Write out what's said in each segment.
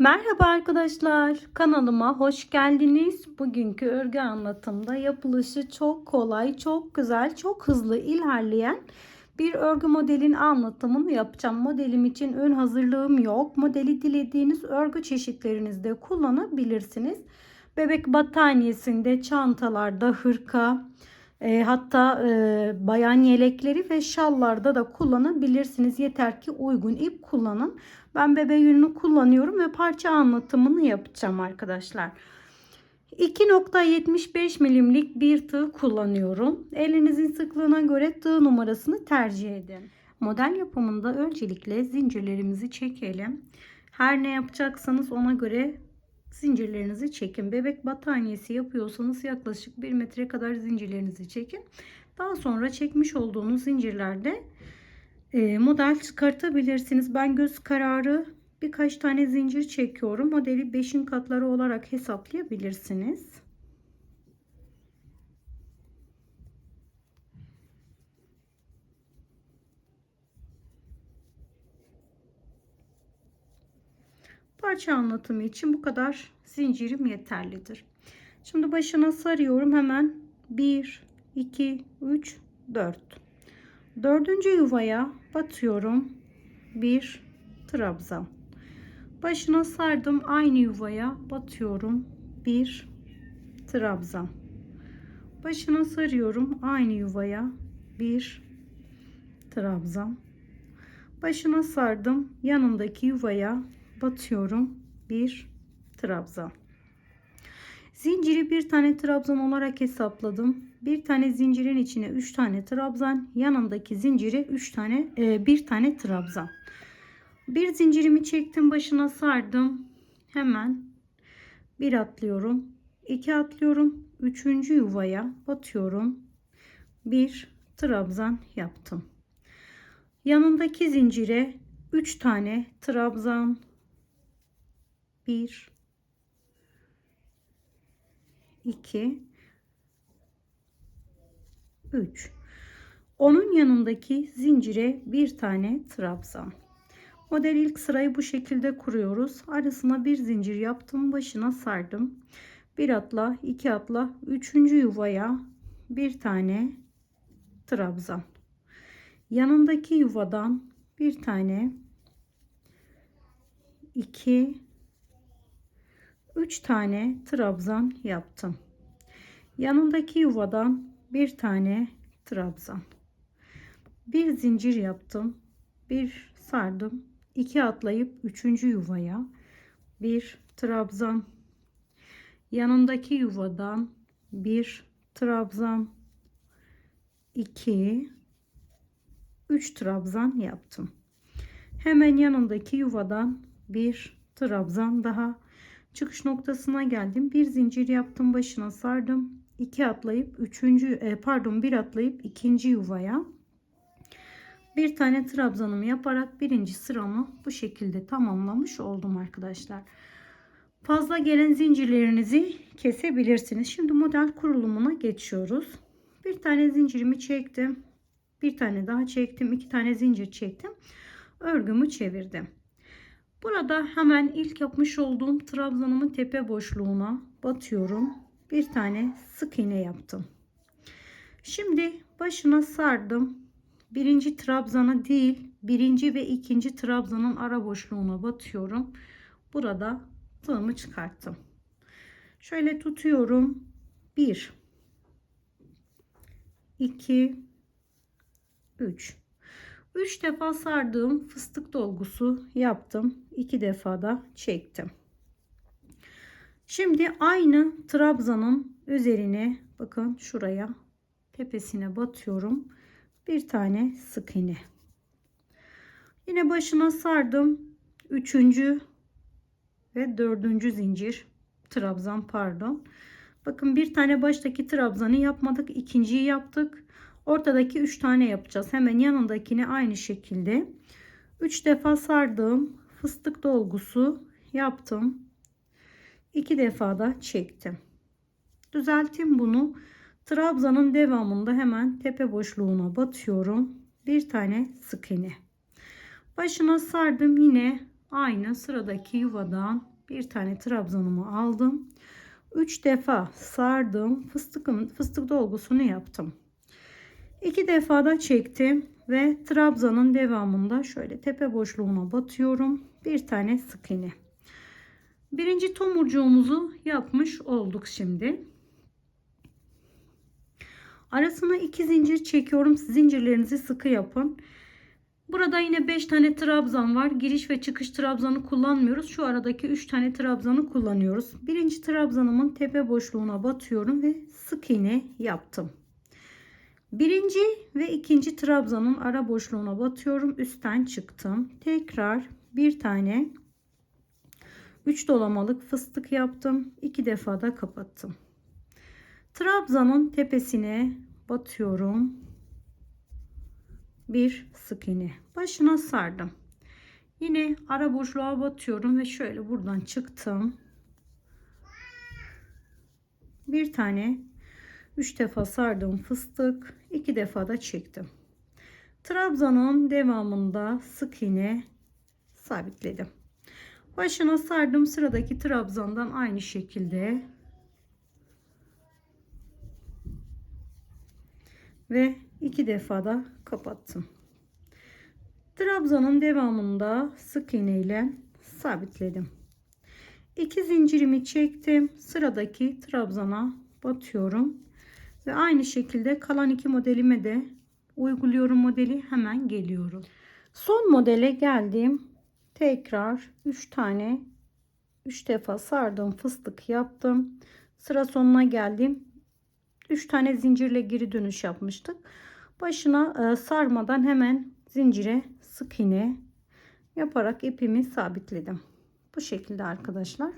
Merhaba arkadaşlar, kanalıma hoş geldiniz. Bugünkü örgü anlatımda yapılışı çok kolay, çok güzel, çok hızlı ilerleyen bir örgü modelin anlatımını yapacağım. Modelim için ön hazırlığım yok. Modeli dilediğiniz örgü çeşitlerinizde kullanabilirsiniz. Bebek battaniyesinde, çantalarda, hırka, hatta bayan yelekleri ve şallarda da kullanabilirsiniz. Yeter ki uygun ip kullanın. Ben bebe yününü kullanıyorum ve parça anlatımını yapacağım arkadaşlar. 2.75 milimlik bir tığ kullanıyorum. Elinizin sıklığına göre tığ numarasını tercih edin. Model yapımında öncelikle zincirlerimizi çekelim. Her ne yapacaksanız ona göre zincirlerinizi çekin. Bebek battaniyesi yapıyorsanız yaklaşık 1 metre kadar zincirlerinizi çekin. Daha sonra çekmiş olduğunuz zincirlerde model çıkartabilirsiniz. Ben göz kararı birkaç tane zincir çekiyorum. Modeli 5'in katları olarak hesaplayabilirsiniz. Parça anlatımı için bu kadar zincirim yeterlidir. Şimdi başına sarıyorum. Hemen 1, 2, 3, 4. Dördüncü yuvaya batıyorum. Bir trabzan. Başına sardım. Aynı yuvaya batıyorum. Bir trabzan. Başına sarıyorum. Aynı yuvaya bir trabzan. Başına sardım. Yanındaki yuvaya batıyorum. Bir trabzan. Zinciri bir tane trabzan olarak hesapladım. Bir tane zincirin içine 3 tane trabzan, yanındaki zinciri 3 tane bir tane trabzan. Bir zincirimi çektim, başına sardım. Hemen bir atlıyorum, 2 atlıyorum, 3. yuvaya batıyorum. Bir trabzan yaptım. Yanındaki zincire 3 tane trabzan, 1 2 3. Onun yanındaki zincire bir tane trabzan. Model ilk sırayı bu şekilde kuruyoruz. Arasına bir zincir yaptım, başına sardım. Bir atla, 2 atla, 3. yuvaya bir tane trabzan. Yanındaki yuvadan bir tane, 2 3 tane trabzan yaptım. Yanındaki yuvadan bir tane trabzan. Bir zincir yaptım. Bir sardım. 2 atlayıp 3. yuvaya bir trabzan. Yanındaki yuvadan bir trabzan, 2 3 trabzan yaptım. Hemen yanındaki yuvadan bir trabzan daha. Çıkış noktasına geldim. Bir zincir yaptım, başına sardım. 2 atlayıp 1 atlayıp 2. yuvaya bir tane trabzanımı yaparak birinci sıramı bu şekilde tamamlamış oldum arkadaşlar. Fazla gelen zincirlerinizi kesebilirsiniz. Şimdi model kurulumuna geçiyoruz. Bir tane zincirimi çektim. Bir tane daha çektim. 2 tane zincir çektim. Örgümü çevirdim. Burada hemen ilk yapmış olduğum trabzanımın tepe boşluğuna batıyorum. Bir tane sık iğne yaptım. Şimdi başına sardım. Birinci trabzana değil, birinci ve ikinci trabzanın ara boşluğuna batıyorum. Burada tığımı çıkarttım. Şöyle tutuyorum. 1 2 3 3 defa sardığım fıstık dolgusu yaptım. 2 defa da çektim. Şimdi aynı trabzanın üzerine bakın şuraya tepesine batıyorum. Bir tane sık iğne. Yine başına sardım. 3. ve 4. zincir trabzan pardon. Bakın bir tane baştaki trabzanı yapmadık. İkinciyi yaptık. Ortadaki 3 tane yapacağız. Hemen yanındakini aynı şekilde 3 defa sardım. Fıstık dolgusu yaptım. 2 defa da çektim. Düzelteyim bunu. Trabzanın devamında hemen tepe boşluğuna batıyorum. Bir tane sık iğne. Başına sardım, yine aynı sıradaki yuvadan bir tane trabzanımı aldım. 3 defa sardım. Fıstık dolgusunu yaptım. 2 defa da çektim ve trabzanın devamında şöyle tepe boşluğuna batıyorum. Bir tane sık iğne. Birinci tomurcuğumuzu yapmış olduk şimdi. Arasına 2 zincir çekiyorum. Zincirlerinizi sıkı yapın. Burada yine 5 tane trabzan var. Giriş ve çıkış trabzanı kullanmıyoruz. Şu aradaki 3 tane trabzanı kullanıyoruz. Birinci trabzanımın tepe boşluğuna batıyorum ve sık iğne yaptım. Birinci ve ikinci trabzanın ara boşluğuna batıyorum. Üstten çıktım. Tekrar bir tane 3 dolamalık fıstık yaptım. 2 defa da kapattım. Trabzanın tepesine batıyorum. Bir sık iğne. Başına sardım. Yine ara boşluğa batıyorum ve şöyle buradan çıktım. Bir tane 3 defa sardığım fıstık, 2 defa da çektim. Trabzanın devamında sık iğne sabitledim. Başına sardım. Sıradaki trabzandan aynı şekilde ve 2 defa da kapattım. Trabzanın devamında sık iğne ile sabitledim. 2 zincirimi çektim. Sıradaki trabzana batıyorum ve aynı şekilde kalan 2 modelime de uyguluyorum modeli, hemen geliyorum. Son modele geldim. Tekrar 3 defa sardığım fıstık yaptım. Sıra sonuna geldim. 3 tane zincirle geri dönüş yapmıştık. Başına sarmadan hemen zincire sık iğne yaparak ipimi sabitledim. Bu şekilde arkadaşlar.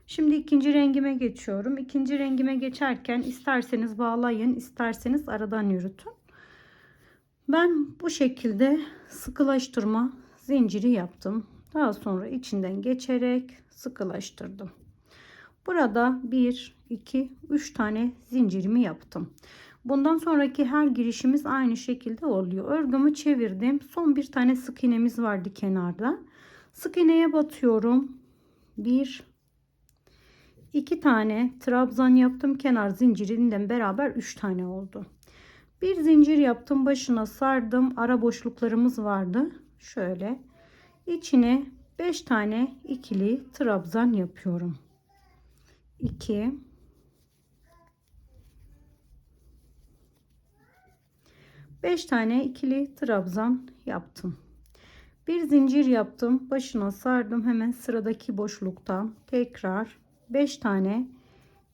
Şimdi ikinci rengime geçiyorum. İkinci rengime geçerken isterseniz bağlayın, isterseniz aradan yürütün. Ben bu şekilde sıkılaştırma zinciri yaptım. Daha sonra içinden geçerek sıkılaştırdım. Burada 1, 2, 3 tane zincirimi yaptım. Bundan sonraki her girişimiz aynı şekilde oluyor. Örgümü çevirdim. Son bir tane sık iğnemiz vardı kenarda. Sık iğneye batıyorum. 1, 2 tane trabzan yaptım. Kenar zincirinden beraber 3 tane oldu. Bir zincir yaptım. Başına sardım. Ara boşluklarımız vardı. Şöyle içine 5 tane ikili trabzan yapıyorum. 2, 5 tane ikili trabzan yaptım. Bir zincir yaptım. Başına sardım. Hemen sıradaki boşluktan tekrar 5 tane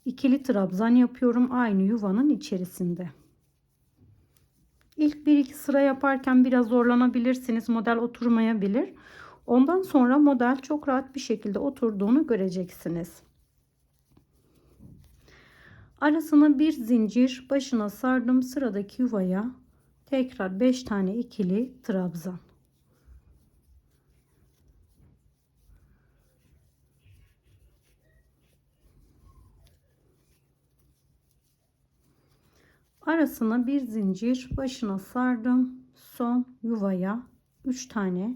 ikili trabzan yapıyorum aynı yuvanın içerisinde. İlk 1-2 sıra yaparken biraz zorlanabilirsiniz. Model oturmayabilir. Ondan sonra model çok rahat bir şekilde oturduğunu göreceksiniz. Arasına bir zincir, başına sardım. Sıradaki yuvaya tekrar 5 tane ikili trabzan. Arasına bir zincir, başına sardım. Son yuvaya 3 tane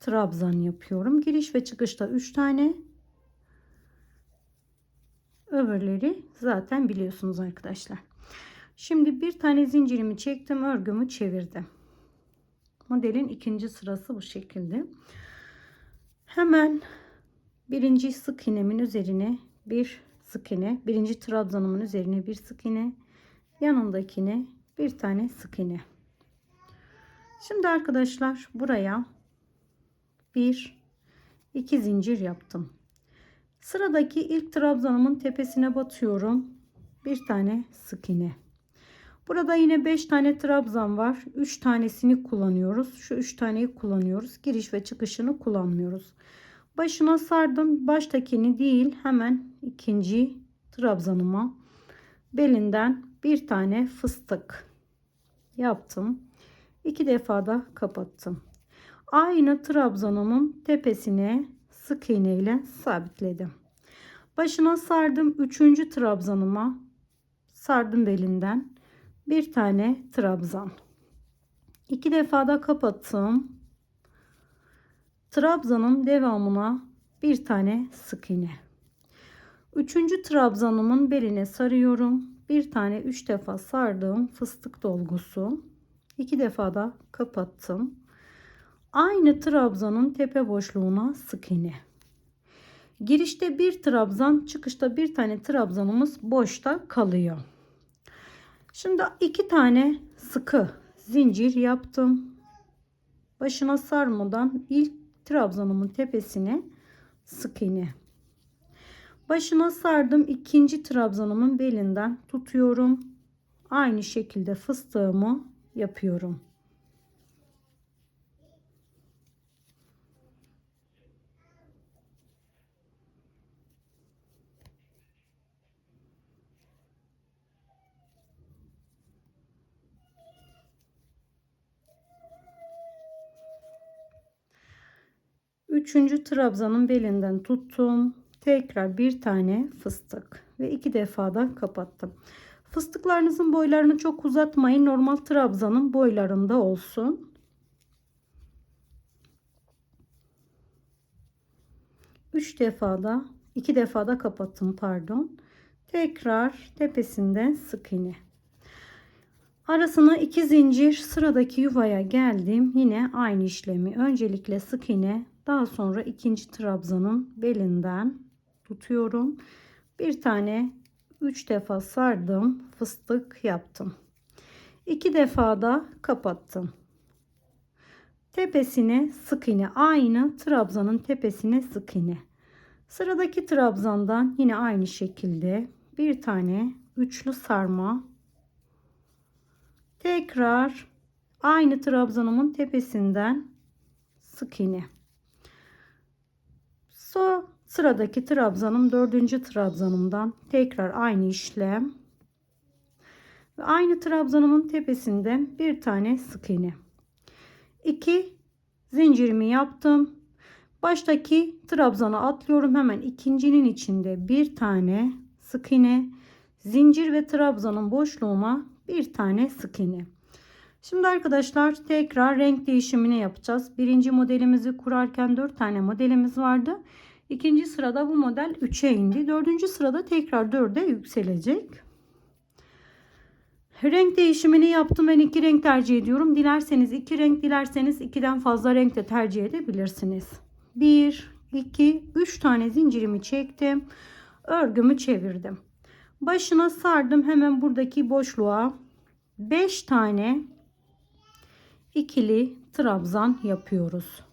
trabzan yapıyorum. Giriş ve çıkışta 3 tane. Öbürleri zaten biliyorsunuz arkadaşlar. Şimdi bir tane zincirimi çektim, örgümü çevirdim. Modelin ikinci sırası bu şekilde. Hemen birinci sık iğnemin üzerine bir sık iğne, birinci trabzanımın üzerine bir sık iğne, yanındakine bir tane sık iğne. Şimdi arkadaşlar buraya 2 zincir yaptım. Sıradaki ilk trabzanımın tepesine batıyorum. Bir tane sık iğne. Burada yine 5 tane trabzan var. 3 tanesini kullanıyoruz. Şu 3 taneyi kullanıyoruz. Giriş ve çıkışını kullanmıyoruz. Başına sardım. Baştakini değil, hemen ikinci trabzanıma belinden bir tane fıstık yaptım. 2 defa da kapattım. Aynı trabzanımın tepesine sık iğne ile sabitledim. Başına sardım. 3. trabzanıma sardım belinden bir tane trabzan. 2 defa da kapattım. trabzanın devamına bir tane sık iğne. Üçüncü trabzanımın beline sarıyorum. Bir tane 3 defa sardığım fıstık dolgusu. 2 defa da kapattım. Aynı trabzanın tepe boşluğuna sık iğne. Girişte bir trabzan, çıkışta bir tane trabzanımız boşta kalıyor. Şimdi 2 tane sıkı zincir yaptım. Başına sarmadan ilk trabzanımın tepesine sık iğne. Başına sardım, ikinci trabzanımın belinden tutuyorum. Aynı şekilde fıstığımı yapıyorum. Üçüncü trabzanın belinden tuttum. Tekrar bir tane fıstık ve 2 defa da kapattım. Fıstıklarınızın boylarını çok uzatmayın. Normal trabzanın boylarında olsun. 3 defa da 2 defa da kapattım, pardon. Tekrar tepesinden sık iğne. Arasına 2 zincir, sıradaki yuvaya geldim. Yine aynı işlemi öncelikle sık iğne, daha sonra ikinci trabzanın belinden tutuyorum. Bir tane 3 defa sardım, fıstık yaptım. 2 defa da kapattım. Tepesine sık iğne, aynı trabzanın tepesine sık iğne. Sıradaki trabzandan yine aynı şekilde bir tane üçlü sarma. Tekrar aynı trabzanımın tepesinden sık iğne. Sıradaki trabzanım, dördüncü trabzanımdan tekrar aynı işlem. Ve aynı trabzanımın tepesinden bir tane sık iğne. 2 zincirimi yaptım. Baştaki trabzana atlıyorum. Hemen ikincinin içinde bir tane sık iğne. Zincir ve trabzanın boşluğuna bir tane sık iğne. Şimdi arkadaşlar tekrar renk değişimini yapacağız. Birinci modelimizi kurarken 4 tane modelimiz vardı. İkinci sırada bu model 3'e indi. Dördüncü sırada tekrar 4'e yükselecek. Renk değişimini yaptım. Ben 2 renk tercih ediyorum. Dilerseniz 2 renk, dilerseniz 2'den fazla renk de tercih edebilirsiniz. 1, 2, 3 tane zincirimi çektim. Örgümü çevirdim. Başına sardım. Hemen buradaki boşluğa 5 tane ikili trabzan yapıyoruz.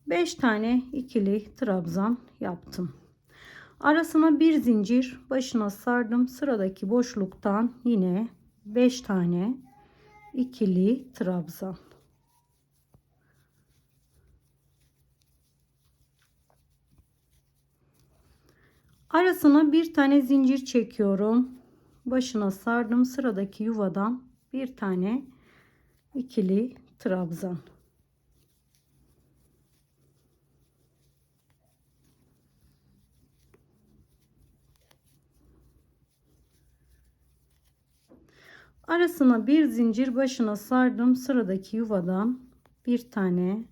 Beş tane ikili trabzan yaptım. Arasına bir zincir, başına sardım. Sıradaki boşluktan yine 5 tane ikili trabzan. Arasına bir tane zincir çekiyorum. Başına sardım. Sıradaki yuvadan bir tane ikili trabzan. Arasına bir zincir, başına sardım. Sıradaki yuvadan bir tane,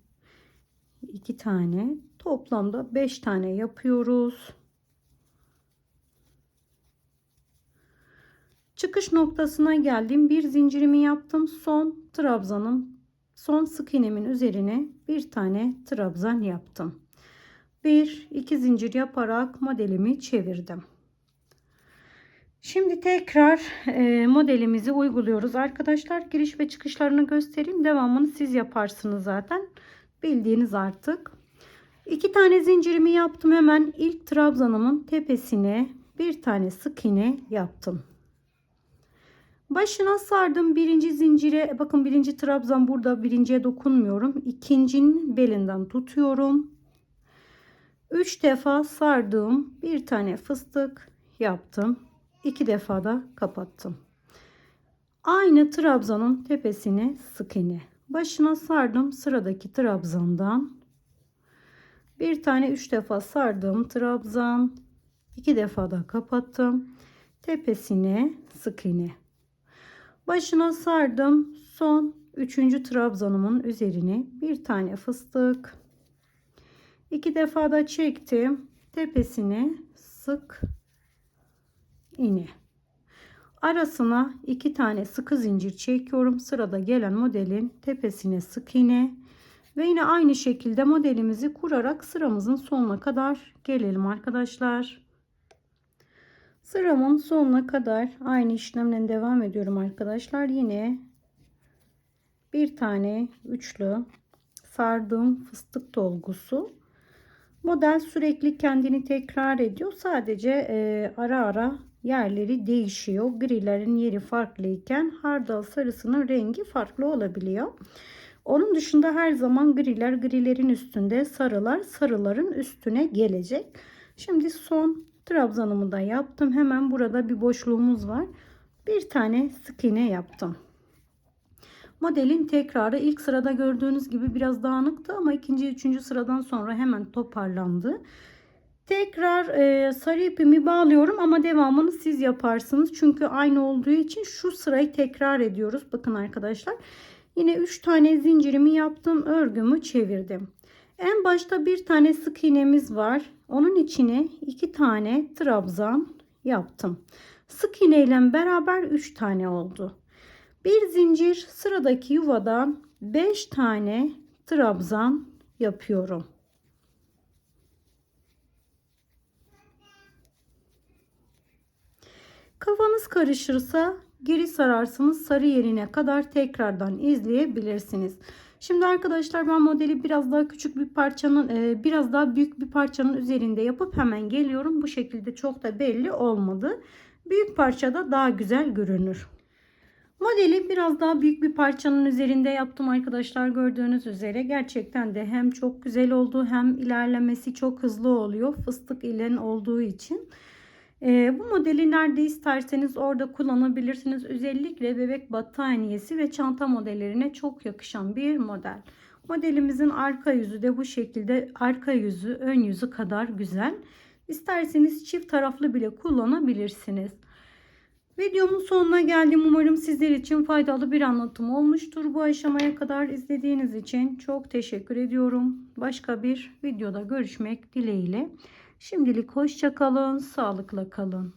iki tane, toplamda 5 tane yapıyoruz. Çıkış noktasına geldim. Bir zincirimi yaptım. Son trabzanım, son sık iğnemin üzerine bir tane trabzan yaptım. 1 2 zincir yaparak modelimi çevirdim. Şimdi tekrar modelimizi uyguluyoruz. Arkadaşlar giriş ve çıkışlarını göstereyim. Devamını siz yaparsınız zaten. Bildiğiniz artık. 2 tane zincirimi yaptım. Hemen ilk trabzanımın tepesine bir tane sık iğne yaptım. Başına sardım. Birinci zincire, bakın birinci trabzan burada, birinciye dokunmuyorum. İkincinin belinden tutuyorum. 3 defa sardım. Bir tane fıstık yaptım. 2 defa da kapattım. Aynı trabzanın tepesine sık iğne. Başına sardım. Sıradaki trabzandan bir tane 3 defa sardım trabzan. 2 defa da kapattım. Tepesine sık iğne. Başına sardım. Son Üçüncü trabzanımın üzerine bir tane fıstık. 2 defa da çektim. Tepesine sık iğne. Arasına 2 tane sıkı zincir çekiyorum. Sırada gelen modelin tepesine sık iğne. Ve yine aynı şekilde modelimizi kurarak sıramızın sonuna kadar gelelim arkadaşlar. Sıramın sonuna kadar aynı işlemle devam ediyorum arkadaşlar. Yine bir tane üçlü sardığım fıstık dolgusu. Model sürekli kendini tekrar ediyor. Sadece ara ara yerleri değişiyor. Grilerin yeri farklıyken hardal sarısının rengi farklı olabiliyor. Onun dışında her zaman grilerin üstünde, sarılar sarıların üstüne gelecek. Şimdi son trabzanımı da yaptım. Hemen burada bir boşluğumuz var. Bir tane sık iğne yaptım. Modelin tekrarı ilk sırada gördüğünüz gibi biraz dağınıktı ama ikinci, üçüncü sıradan sonra hemen toparlandı. Tekrar sarı ipimi bağlıyorum ama devamını siz yaparsınız. Çünkü aynı olduğu için şu sırayı tekrar ediyoruz. Bakın arkadaşlar. Yine 3 tane zincirimi yaptım. Örgümü çevirdim. En başta bir tane sık iğnemiz var. Onun içine 2 tane trabzan yaptım. Sık iğne ile beraber 3 tane oldu. Bir zincir, sıradaki yuvadan 5 tane trabzan yapıyorum. Kafanız karışırsa geri sararsınız, sarı yerine kadar tekrardan izleyebilirsiniz. Şimdi arkadaşlar ben modeli biraz daha küçük bir parçanın biraz daha büyük bir parçanın üzerinde yapıp hemen geliyorum. Bu şekilde çok da belli olmadı. Büyük parçada daha güzel görünür. Modeli biraz daha büyük bir parçanın üzerinde yaptım arkadaşlar, gördüğünüz üzere. Gerçekten de hem çok güzel oldu hem ilerlemesi çok hızlı oluyor. Fıstık ile olduğu için. Bu modeli nerede isterseniz orada kullanabilirsiniz. Özellikle bebek battaniyesi ve çanta modellerine çok yakışan bir model. Modelimizin arka yüzü de bu şekilde. Arka yüzü ön yüzü kadar güzel. İsterseniz çift taraflı bile kullanabilirsiniz. Videomun sonuna geldim. Umarım sizler için faydalı bir anlatım olmuştur. Bu aşamaya kadar izlediğiniz için çok teşekkür ediyorum. Başka bir videoda görüşmek dileğiyle. Şimdilik hoşça kalın, sağlıkla kalın.